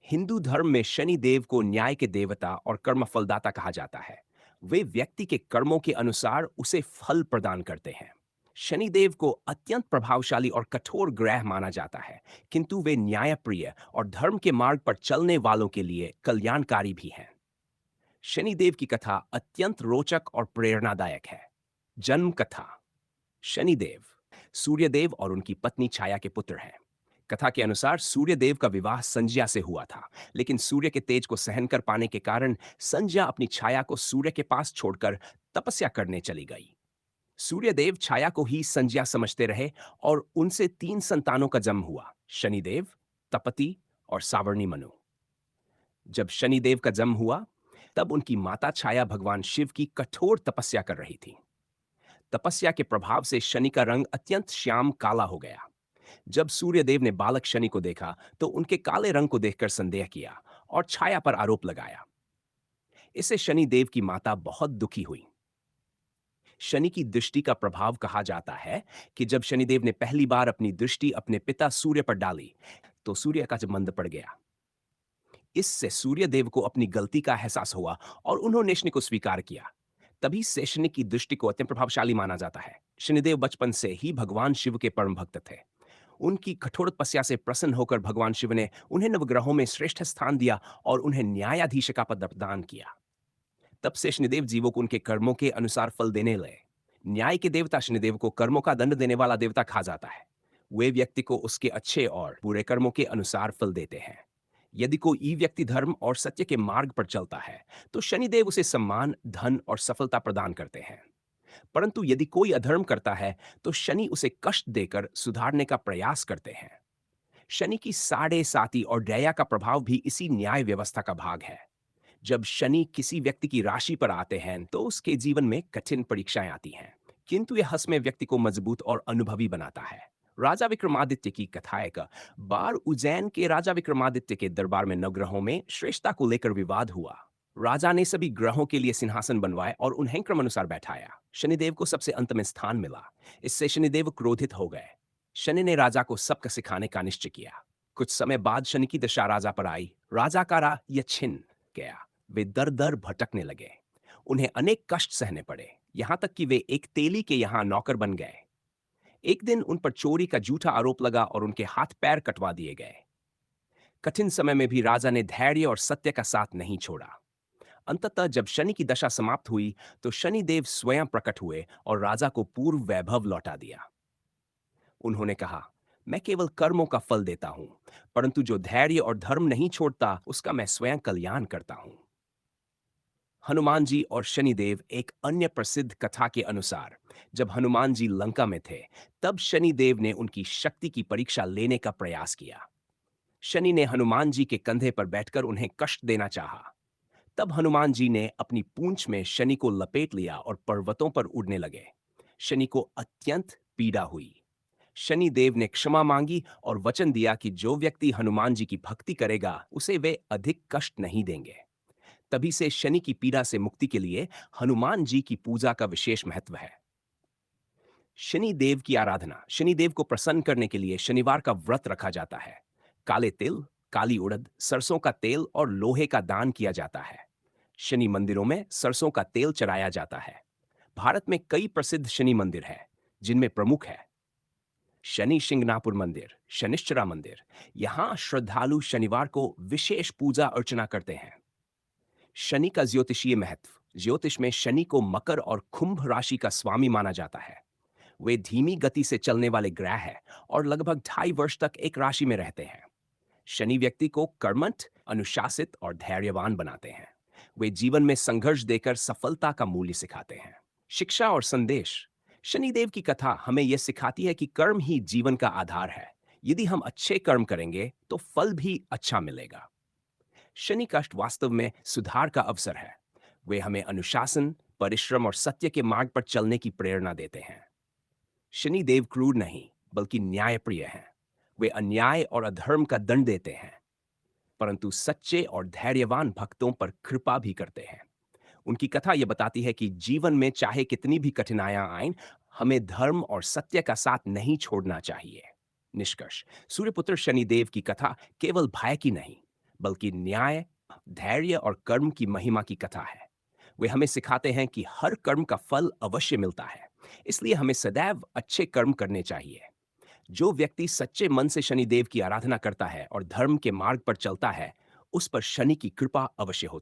हिंदू धर्म में शनि देव को न्याय के देवता और कर्म फलदाता कहा जाता है। वे व्यक्ति के कर्मों के अनुसार उसे फल प्रदान करते हैं। शनि देव को अत्यंत प्रभावशाली और कठोर ग्रह माना जाता है, किंतु वे न्यायप्रिय और धर्म के मार्ग पर चलने वालों के लिए कल्याणकारी भी हैं। शनि देव की कथा अत्यंत रोचक और प्रेरणादायक है। जन्म कथा। शनिदेव सूर्यदेव और उनकी पत्नी छाया के पुत्र हैं। कथा के अनुसार सूर्यदेव का विवाह संज्ञा से हुआ था, लेकिन सूर्य के तेज को सहन कर पाने के कारण संज्ञा अपनी छाया को सूर्य के पास छोड़कर तपस्या करने चली गई। सूर्यदेव छाया को ही संज्ञा समझते रहे और उनसे 3 संतानों का जन्म हुआ: शनिदेव, तपति और सावर्णी मनु। जब शनिदेव का जन्म हुआ, तब उनकी माता छाया भगवान शिव की कठोर तपस्या कर रही थी। तपस्या के प्रभाव से शनि का रंग अत्यंत श्याम काला हो गया। जब सूर्यदेव ने बालक शनि को देखा, तो उनके काले रंग को देखकर संदेह किया और छाया पर आरोप लगाया। इससे शनिदेव की माता बहुत दुखी हुई। शनि की दृष्टि का प्रभाव कहा जाता है कि जब शनिदेव ने पहली बार अपनी दृष्टि अपने पिता सूर्य पर डाली, तो सूर्य का जब मंद पड़ गया। इससे सूर्यदेव को अपनी गलती का एहसास हुआ और उन्होंने शनि को स्वीकार किया। तभी से शनि की दृष्टि को अत्यंत प्रभावशाली माना जाता है। शनिदेव बचपन से ही भगवान शिव के परम भक्त थे। उनकी कठोर तपस्या से प्रसन्न होकर भगवान शिव ने उन्हें नवग्रहों में श्रेष्ठ स्थान दिया और उन्हें न्यायाधीश का पद प्रदान किया। तब से शनिदेव जीवों को उनके कर्मों के अनुसार फल देने लगे। न्याय के देवता शनिदेव को कर्मों का दंड देने वाला देवता कहा जाता है। वे व्यक्ति को उसके अच्छे और बुरे कर्मों के अनुसार फल देते हैं। यदि कोई व्यक्ति धर्म और सत्य के मार्ग पर चलता है, तो शनिदेव उसे सम्मान, धन और सफलता प्रदान करते हैं। परंतु यदि कोई अधर्म करता है, तो शनि उसे कष्ट देकर सुधारने का प्रयास करते हैं। शनि की साढ़े साती और डैया का प्रभाव भी इसी न्याय व्यवस्था का भाग है। जब शनि किसी व्यक्ति की राशि पर आते हैं, तो उसके जीवन में कठिन परीक्षाएं आती हैं, किंतु यह हंसमें व्यक्ति को मजबूत और अनुभवी बनाता है। राजा विक्रमादित्य की कथा एक बार उज्जैन के राजा विक्रमादित्य के दरबार में नवग्रहों में श्रेष्ठता को लेकर विवाद हुआ। राजा ने सभी ग्रहों के लिए सिंहासन बनवाए और उन्हें क्रमानुसार बैठाया। शनिदेव को सबसे अंत में स्थान मिला। इससे शनिदेव क्रोधित हो गए। शनि ने राजा को सबक सिखाने का निश्चय किया। कुछ समय बाद शनि की दशा राजा पर आई। राजा का राह यह छिन्न गया। वे दर दर भटकने लगे। उन्हें अनेक कष्ट सहने पड़े, यहां तक कि वे एक तेली के यहां नौकर बन गए। एक दिन उन पर चोरी का झूठा आरोप लगा और उनके हाथ पैर कटवा दिए गए। कठिन समय में भी राजा ने धैर्य और सत्य का साथ नहीं छोड़ा। अंततः जब शनि की दशा समाप्त हुई, तो शनिदेव स्वयं प्रकट हुए और राजा को पूर्व वैभव लौटा दिया। उन्होंने कहा, मैं केवल कर्मों का फल देता हूं, परंतु जो धैर्य और धर्म नहीं छोड़ता, उसका मैं स्वयं कल्याण करता हूं। हनुमान जी और शनिदेव। एक अन्य प्रसिद्ध कथा के अनुसार, जब हनुमान जी लंका में थे, तब शनिदेव ने उनकी शक्ति की परीक्षा लेने का प्रयास किया। शनि ने हनुमान जी के कंधे पर बैठकर उन्हें कष्ट देना चाहा। तब हनुमान जी ने अपनी पूंछ में शनि को लपेट लिया और पर्वतों पर उड़ने लगे। शनि को अत्यंत पीड़ा हुई। शनि देव ने क्षमा मांगी और वचन दिया कि जो व्यक्ति हनुमान जी की भक्ति करेगा, उसे वे अधिक कष्ट नहीं देंगे। तभी से शनि की पीड़ा से मुक्ति के लिए हनुमान जी की पूजा का विशेष महत्व है। शनि देव की आराधना। शनि देव को प्रसन्न करने के लिए शनिवार का व्रत रखा जाता है। काले तिल, काली उड़द, सरसों का तेल और लोहे का दान किया जाता है। शनि मंदिरों में सरसों का तेल चढ़ाया जाता है। भारत में कई प्रसिद्ध शनि मंदिर हैं, जिनमें प्रमुख है शनि शिंगणापुर मंदिर, शनिश्चरा मंदिर। यहां श्रद्धालु शनिवार को विशेष पूजा अर्चना करते हैं। शनि का ज्योतिषीय महत्व। ज्योतिष में शनि को मकर और कुंभ राशि का स्वामी माना जाता है। वे धीमी गति से चलने वाले ग्रह हैं और लगभग 2.5 वर्ष तक एक राशि में रहते हैं। शनि व्यक्ति को कर्मठ, अनुशासित और धैर्यवान बनाते हैं। वे जीवन में संघर्ष देकर सफलता का मूल्य सिखाते हैं। शिक्षा और संदेश। शनिदेव की कथा हमें यह सिखाती है कि कर्म ही जीवन का आधार है। यदि हम अच्छे कर्म करेंगे, तो फल भी अच्छा मिलेगा। शनि कष्ट वास्तव में सुधार का अवसर है। वे हमें अनुशासन, परिश्रम और सत्य के मार्ग पर चलने की प्रेरणा देते हैं। शनि देव क्रूर नहीं, बल्कि न्यायप्रिय हैं। वे अन्याय और अधर्म का दंड देते हैं, परंतु सच्चे और धैर्यवान भक्तों पर कृपा भी करते हैं। उनकी कथा यह बताती है कि जीवन में चाहे कितनी भी कठिनाइयां आएं, हमें धर्म और सत्य का साथ नहीं छोड़ना चाहिए। निष्कर्ष। सूर्यपुत्र शनिदेव की कथा केवल भय की नहीं, बल्कि न्याय, धैर्य और कर्म की महिमा की कथा है। वे हमें सिखाते हैं कि हर कर्म का फल अवश्य मिलता है, इसलिए हमें सदैव अच्छे कर्म करने चाहिए। जो व्यक्ति सच्चे मन से शनिदेव की आराधना करता है और धर्म के मार्ग पर चलता है, उस पर शनि की कृपा अवश्य होती है।